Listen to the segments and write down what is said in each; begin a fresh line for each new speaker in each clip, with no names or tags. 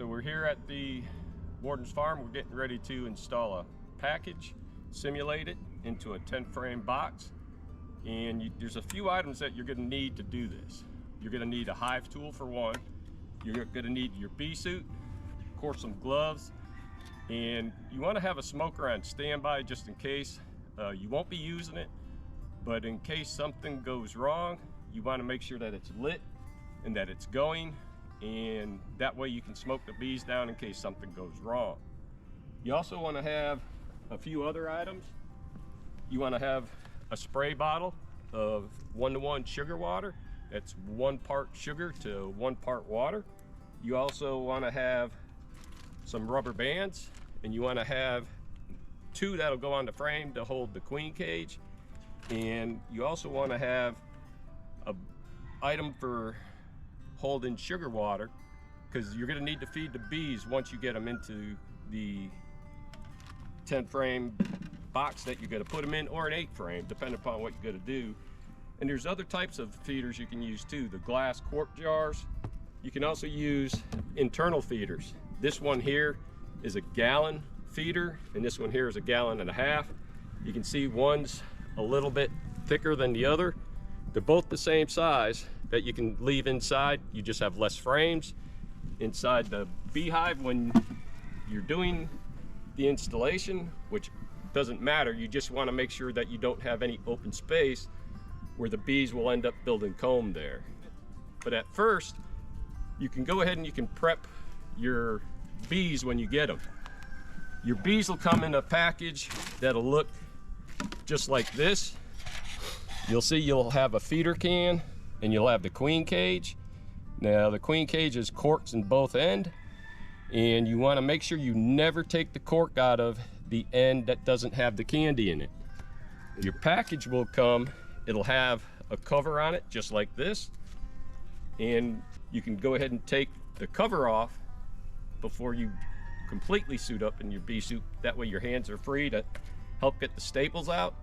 So we're here at the Warden's Farm. We're getting ready to install a package, simulate it into a 10-frame box. And there's a few items that you're gonna need to do this. You're gonna need a hive tool for one. You're gonna need your bee suit, of course some gloves, and you wanna have a smoker on standby just in case. You won't be using it, but in case something goes wrong, you wanna make sure that it's lit and that it's going, and that way you can smoke the bees down in case something goes wrong. You also wanna have a few other items. You wanna have a spray bottle of 1-to-1 sugar water. That's 1 part sugar to 1 part water. You also want to have some rubber bands, and you want to have 2 that'll go on the frame to hold the queen cage. And you also want to have an item for holding sugar water, because you're going to need to feed the bees once you get them into the 10-frame box that you're going to put them in, or an 8-frame, depending upon what you're going to do. And there's other types of feeders you can use too, the glass quart jars. You can also use internal feeders. This one here is a gallon feeder, and this one here is a 1.5 gallons. You can see one's a little bit thicker than the other. They're both the same size that you can leave inside. You just have less frames inside the beehive when you're doing the installation, which doesn't matter. You just want to make sure that you don't have any open space where the bees will end up building comb there. But at first, you can go ahead and you can prep your bees when you get them. Your bees will come in a package that'll look just like this. You'll see you'll have a feeder can, and you'll have the queen cage. Now the queen cage is corks in both ends, and you want to make sure you never take the cork out of the end that doesn't have the candy in it. Your package will come, it'll have a cover on it just like this, and you can go ahead and take the cover off before you completely suit up in your bee suit. That way your hands are free to help get the staples out,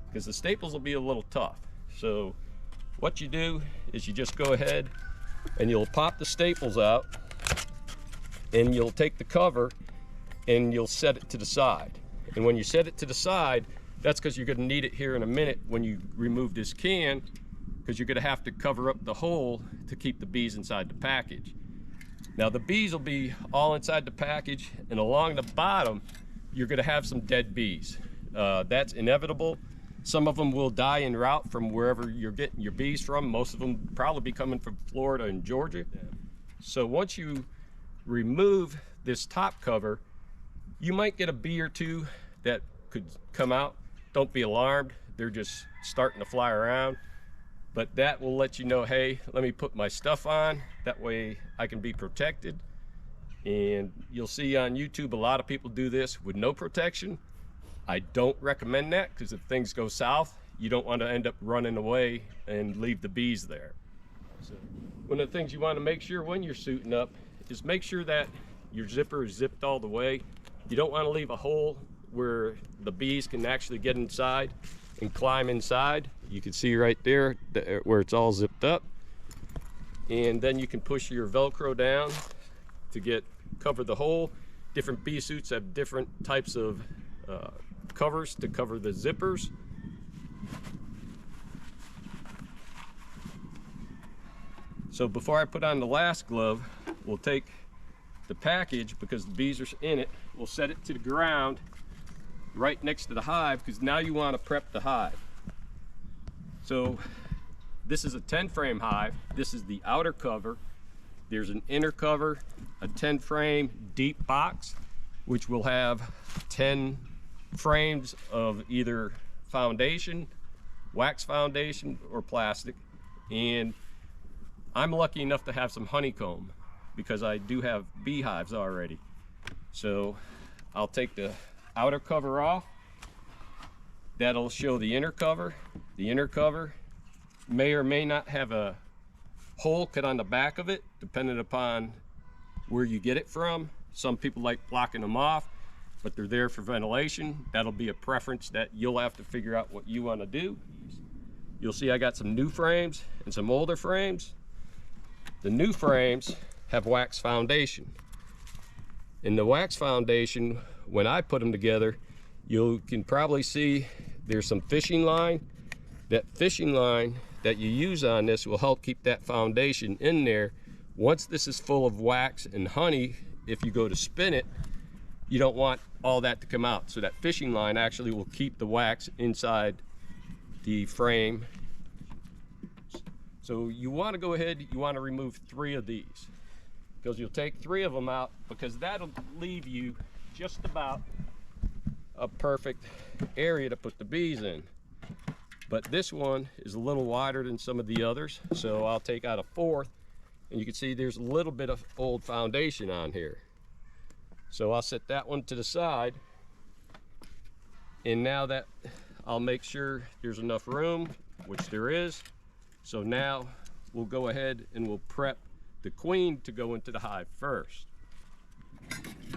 because the staples will be a little tough. So what you do is you just go ahead and you'll pop the staples out, and you'll take the cover and you'll set it to the side. And when you set it to the side, that's because you're going to need it here in a minute when you remove this can, because you're going to have to cover up the hole to keep the bees inside the package. Now the bees will be all inside the package, and along the bottom you're going to have some dead bees. That's inevitable. Some of them will die en route from wherever you're getting your bees from. Most of them probably be coming from Florida and Georgia. So once you remove this top cover, you might get a bee or two that could come out. Don't be alarmed, they're just starting to fly around. But that will let you know, hey, let me put my stuff on, that way I can be protected. And you'll see on YouTube a lot of people do this with no protection. I don't recommend that, because if things go south, you don't want to end up running away and leave the bees there. So one of the things you want to make sure when you're suiting up is make sure that your zipper is zipped all the way. You don't want to leave a hole where the bees can actually get inside and climb inside. You can see right there where it's all zipped up. And then you can push your Velcro down to cover the hole. Different bee suits have different types of covers to cover the zippers. So before I put on the last glove, we'll take the package, because the bees are in it, we'll set it to the ground right next to the hive, because now you want to prep the hive. So this is a 10-frame hive. This is the outer cover. There's an inner cover, a 10-frame deep box, which will have 10 frames of either foundation, wax foundation, or plastic. And I'm lucky enough to have some honeycomb, because I do have beehives already. So I'll take the outer cover off. That'll show the inner cover. The inner cover may or may not have a hole cut on the back of it, depending upon where you get it from. Some people like blocking them off, but they're there for ventilation. That'll be a preference that you'll have to figure out what you want to do. You'll see I got some new frames and some older frames. The new frames have wax foundation. In the wax foundation, when I put them together, you can probably see there's some fishing line. That fishing line that you use on this will help keep that foundation in there. Once this is full of wax and honey, if you go to spin it, you don't want all that to come out. So that fishing line actually will keep the wax inside the frame. So you want to go ahead, you want to remove 3 of these, because you'll take 3 of them out, because that'll leave you just about a perfect area to put the bees in. But this one is a little wider than some of the others, so I'll take out a 4th, and you can see there's a little bit of old foundation on here. So I'll set that one to the side, and now that I'll make sure there's enough room, which there is. So now we'll go ahead and we'll prep the queen to go into the hive first.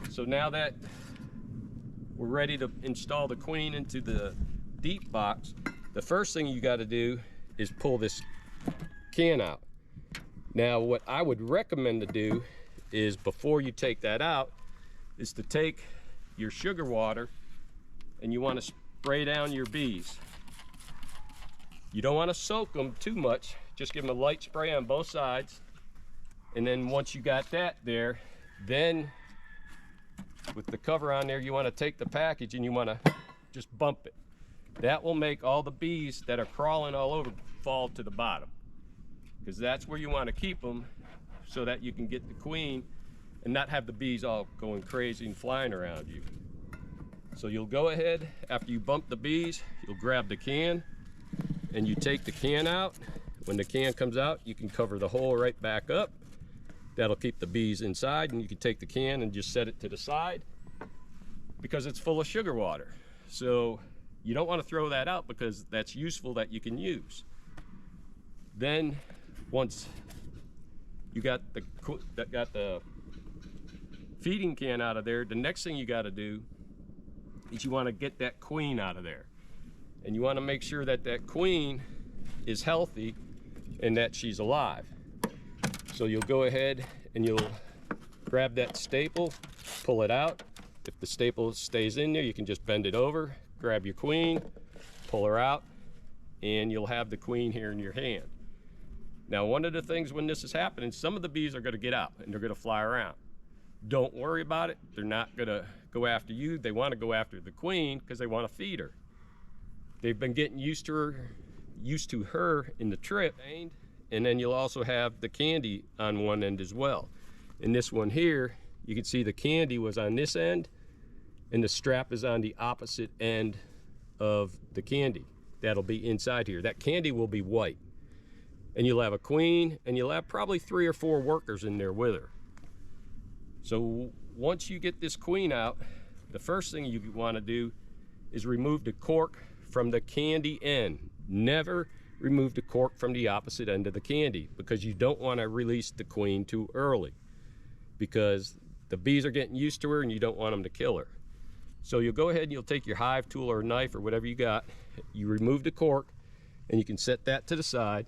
So now that we're ready to install the queen into the deep box, the first thing you got to do is pull this can out. Now what I would recommend to do is, before you take that out, is to take your sugar water and you want to spray down your bees. You don't want to soak them too much, just give them a light spray on both sides. And then once you got that there, then with the cover on there, you want to take the package and you want to just bump it. That will make all the bees that are crawling all over fall to the bottom, because that's where you want to keep them, so that you can get the queen and not have the bees all going crazy and flying around you. So you'll go ahead, after you bump the bees, you'll grab the can and you take the can out. When the can comes out, you can cover the hole right back up. That'll keep the bees inside, and you can take the can and just set it to the side, because it's full of sugar water. So you don't want to throw that out, because that's useful, that you can use. Then once you got the feeding can out of there, the next thing you got to do is you want to get that queen out of there. And you want to make sure that that queen is healthy and that she's alive. So you'll go ahead and you'll grab that staple, pull it out. If the staple stays in there, you can just bend it over, grab your queen, pull her out, and you'll have the queen here in your hand. Now, one of the things when this is happening, some of the bees are going to get out and they're going to fly around. Don't worry about it. They're not going to go after you. They want to go after the queen because they want to feed her. They've been getting used to her in the trip. And then you'll also have the candy on one end as well. In this one here, you can see the candy was on this end and the strap is on the opposite end of the candy. That'll be inside here. That candy will be white. And you'll have a queen, and you'll have probably 3 or 4 workers in there with her. So once you get this queen out, the first thing you want to do is remove the cork from the candy end. Never remove the cork from the opposite end of the candy, because you don't want to release the queen too early, because the bees are getting used to her and you don't want them to kill her. So you'll go ahead and you'll take your hive tool or knife or whatever you got, you remove the cork, and you can set that to the side.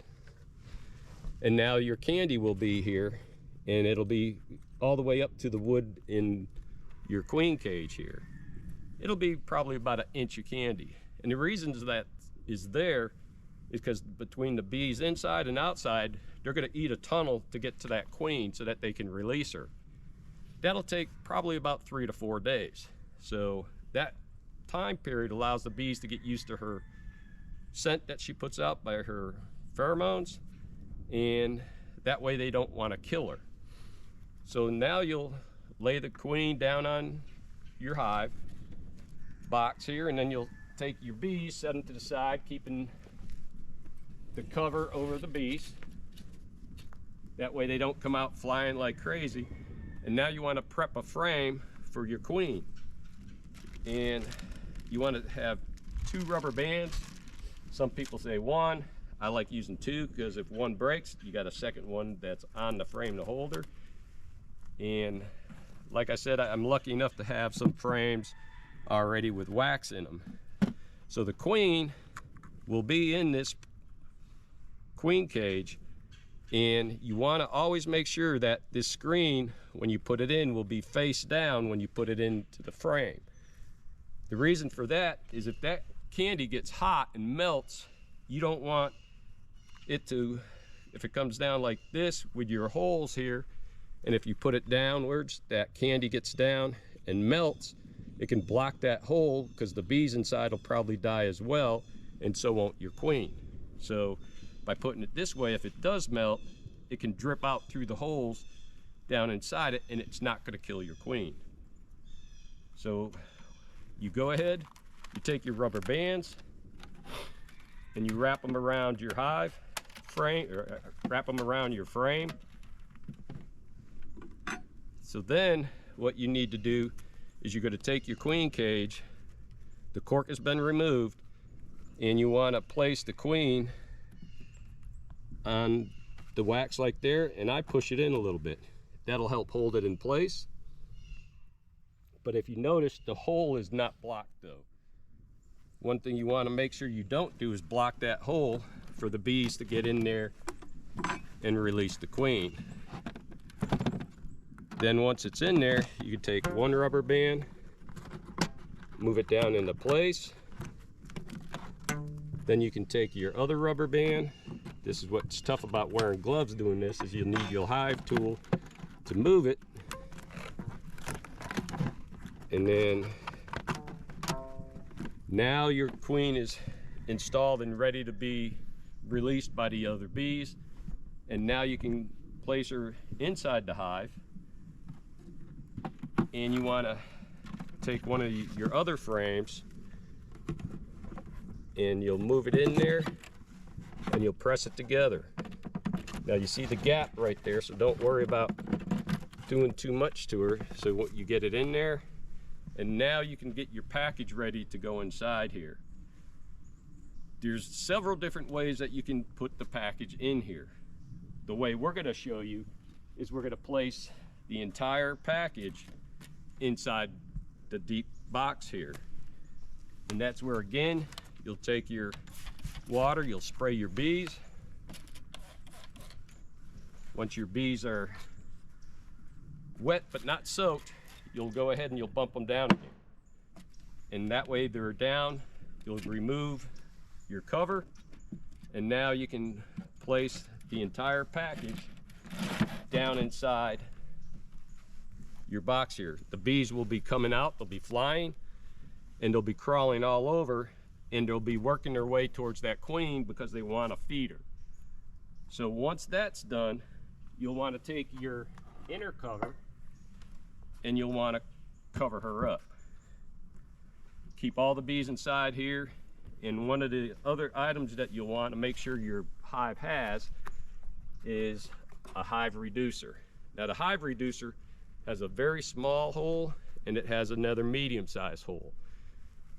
And now your candy will be here, and it'll be all the way up to the wood in your queen cage here. It'll be probably about 1 inch of candy. And the reasons that is there is because between the bees inside and outside, they're going to eat a tunnel to get to that queen so that they can release her. That'll take probably about 3 to 4 days. So that time period allows the bees to get used to her scent that she puts out by her pheromones, and that way they don't want to kill her. So now you'll lay the queen down on your hive box here, and then you'll take your bees, set them to the side, keeping the cover over the bees. That way they don't come out flying like crazy. And now you want to prep a frame for your queen. And you want to have 2 rubber bands. Some people say 1. I like using 2, because if one breaks, you got a second one that's on the frame to hold her. And like I said, I'm lucky enough to have some frames already with wax in them. So the queen will be in this queen cage And you want to always make sure that this screen, when you put it in, will be face down when you put it into the frame. The reason for that is if that candy gets hot and melts, you don't want it to, if it comes down like this with your holes here, and if you put it downwards, that candy gets down and melts, it can block that hole because the bees inside will probably die as well, and so won't your queen. So by putting it this way, if it does melt, it can drip out through the holes down inside it, and it's not going to kill your queen. So you go ahead, you take your rubber bands, and you wrap them around your hive frame, or wrap them around your frame. So then what you need to do is you're going to take your queen cage, the cork has been removed, and you want to place the queen on the wax like there, and I push it in a little bit. That'll help hold it in place. But if you notice, the hole is not blocked though. One thing you want to make sure you don't do is block that hole for the bees to get in there and release the queen. Then once it's in there, you can take one rubber band, move it down into place. Then you can take your other rubber band. This is what's tough about wearing gloves doing this, is you'll need your hive tool to move it. And then now your queen is installed and ready to be released by the other bees. And now you can place her inside the hive. And you want to take one of your other frames and you'll move it in there and you'll press it together. Now you see the gap right there, so don't worry about doing too much to her. So you get it in there, and now you can get your package ready to go inside here. There's several different ways that you can put the package in here. The way we're going to show you is we're going to place the entire package inside the deep box here. And that's where, again, you'll take your water, you'll spray your bees. Once your bees are wet but not soaked, you'll go ahead and you'll bump them down again. And that way they're down, you'll remove your cover, and now you can place the entire package down inside your box here. The bees will be coming out, they'll be flying, and they'll be crawling all over, and they'll be working their way towards that queen because they want to feed her. So once that's done, you'll want to take your inner cover and you'll want to cover her up. Keep all the bees inside here. And one of the other items that you'll want to make sure your hive has is a hive reducer. Now the hive reducer has a very small hole and it has another medium-sized hole.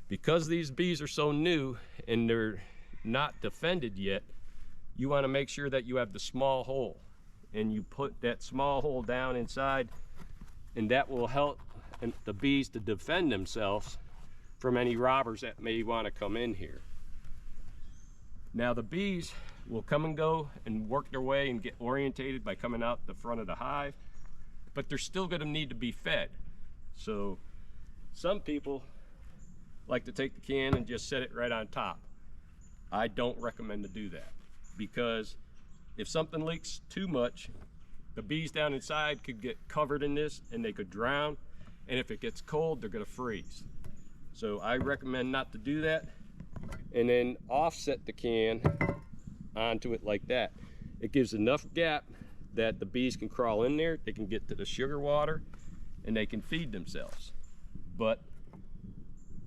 Because these bees are so new and they're not defended yet, you want to make sure that you have the small hole, and you put that small hole down inside, and that will help the bees to defend themselves from any robbers that may want to come in here. Now the bees will come and go and work their way and get orientated by coming out the front of the hive, but they're still going to need to be fed. So some people like to take the can and just set it right on top. I don't recommend to do that, because if something leaks too much, the bees down inside could get covered in this and they could drown, and if it gets cold, they're going to freeze. So I recommend not to do that, and then offset the can onto it like that. It gives enough gap that the bees can crawl in there, they can get to the sugar water, and they can feed themselves. But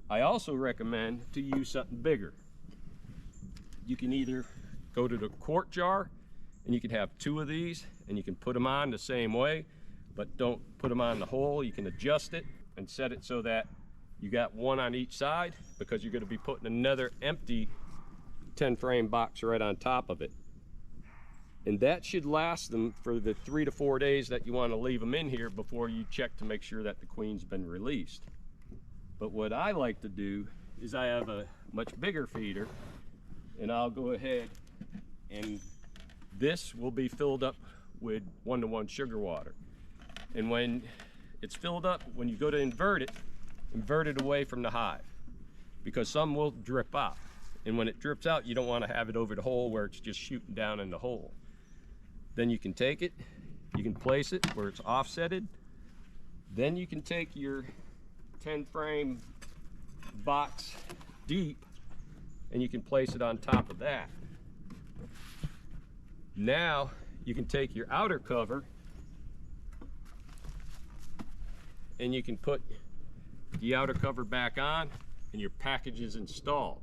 I also recommend to use something bigger. You can either go to the quart jar, and you can have 2 of these, and you can put them on the same way, but don't put them on the hole. You can adjust it and set it so that you got 1 on each side, because you're going to be putting another empty 10-frame box right on top of it. And that should last them for the 3 to 4 days that you want to leave them in here before you check to make sure that the queen's been released. But what I like to do is I have a much bigger feeder, and I'll go ahead and This will be filled up with 1-to-1 sugar water. And when it's filled up, when you go to invert it away from the hive, because some will drip out. And when it drips out, you don't want to have it over the hole where it's just shooting down in the hole. Then you can take it, you can place it where it's offsetted. Then you can take your 10 frame box deep and you can place it on top of that. Now you can take your outer cover and you can put the outer cover back on and your package is installed.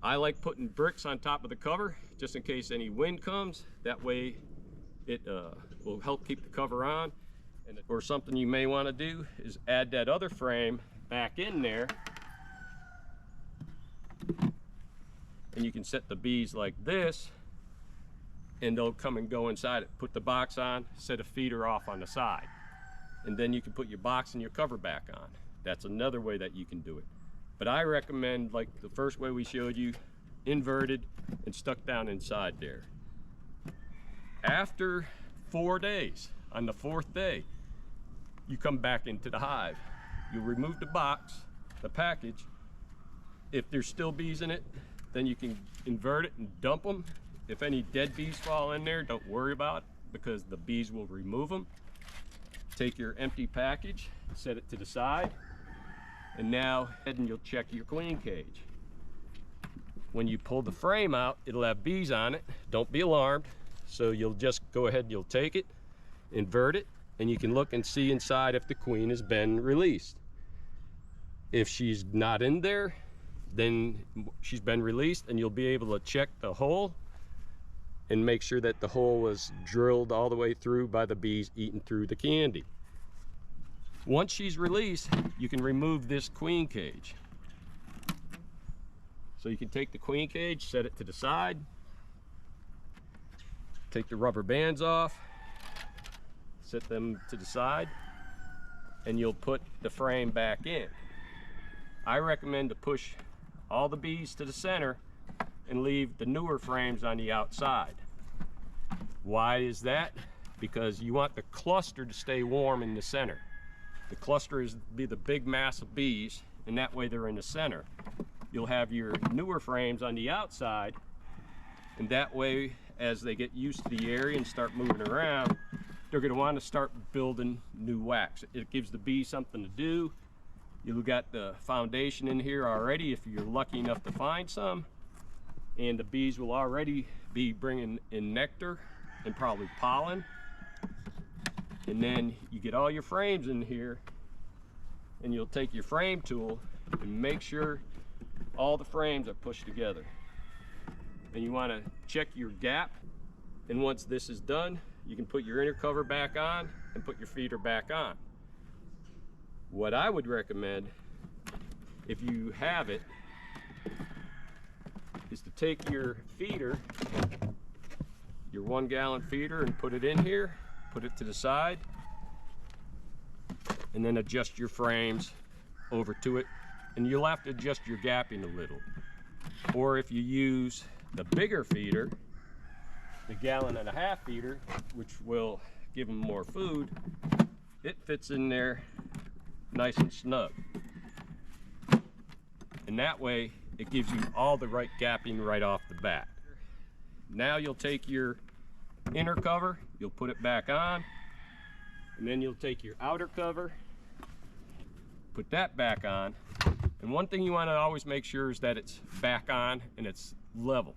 I like putting bricks on top of the cover just in case any wind comes. That way it will help keep the cover on. Or something you may want to do is add that other frame back in there, and you can set the bees like this and they'll come and go inside it. Put the box on, set a feeder off on the side, and then you can put your box and your cover back on. That's another way that you can do it. But I recommend, like the first way we showed you, inverted and stuck down inside there. After 4 days, on the 4th day, you come back into the hive. You remove the box, the package. If there's still bees in it, then you can invert it and dump them. If any dead bees fall in there, don't worry about it because the bees will remove them. Take your empty package, set it to the side, and now head and you'll check your queen cage. When you pull the frame out, it'll have bees on it. Don't be alarmed. So you'll just go ahead and you'll take it, invert it, and you can look and see inside if the queen has been released. If she's not in there, then she's been released, and you'll be able to check the hole and make sure that the hole was drilled all the way through by the bees eating through the candy. Once she's released, you can remove this queen cage. So you can take the queen cage, set it to the side, take the rubber bands off, set them to the side, and you'll put the frame back in. I recommend to push all the bees to the center and leave the newer frames on the outside. Why is that? Because you want the cluster to stay warm in the center. The cluster is be the big mass of bees, and that way they're in the center. You'll have your newer frames on the outside, and that way as they get used to the area and start moving around, they're going to want to start building new wax. It gives the bees something to do. You've got the foundation in here already if you're lucky enough to find some, and the bees will already be bringing in nectar and probably pollen. And then you get all your frames in here, and you'll take your frame tool and make sure all the frames are pushed together. And you want to check your gap, and once this is done, you can put your inner cover back on and put your feeder back on. What I would recommend, if you have it, is to take your feeder, your 1 gallon feeder, and put it in here, put it to the side, and then adjust your frames over to it. And you'll have to adjust your gapping a little. Or if you use the bigger feeder, the 1.5 gallon feeder, which will give them more food, it fits in there nice and snug. And that way it gives you all the right gapping right off the bat. Now you'll take your inner cover, you'll put it back on, and then you'll take your outer cover, put that back on. And one thing you want to always make sure is that it's back on and it's level.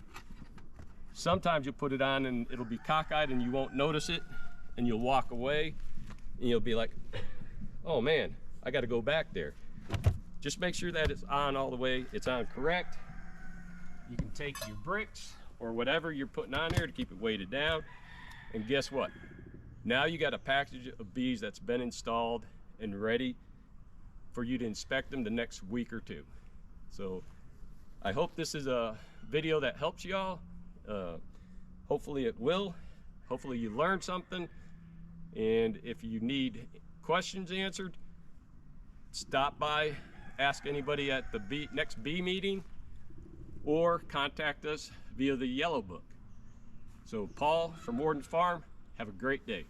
Sometimes you'll put it on and it'll be cockeyed and you won't notice it, and you'll walk away and you'll be like, oh man, I got to go back there. Just make sure that it's on all the way, it's on correct. You can take your bricks or whatever you're putting on there to keep it weighted down, and guess what? Now you got a package of bees that's been installed and ready for you to inspect them the next week or 2. So I hope this is a video that helps y'all. Hopefully it will. Hopefully you learned something, and if you need questions answered, stop by, ask anybody at the next bee meeting, or contact us via the yellow book. So Paul from Warden's Farm, have a great day.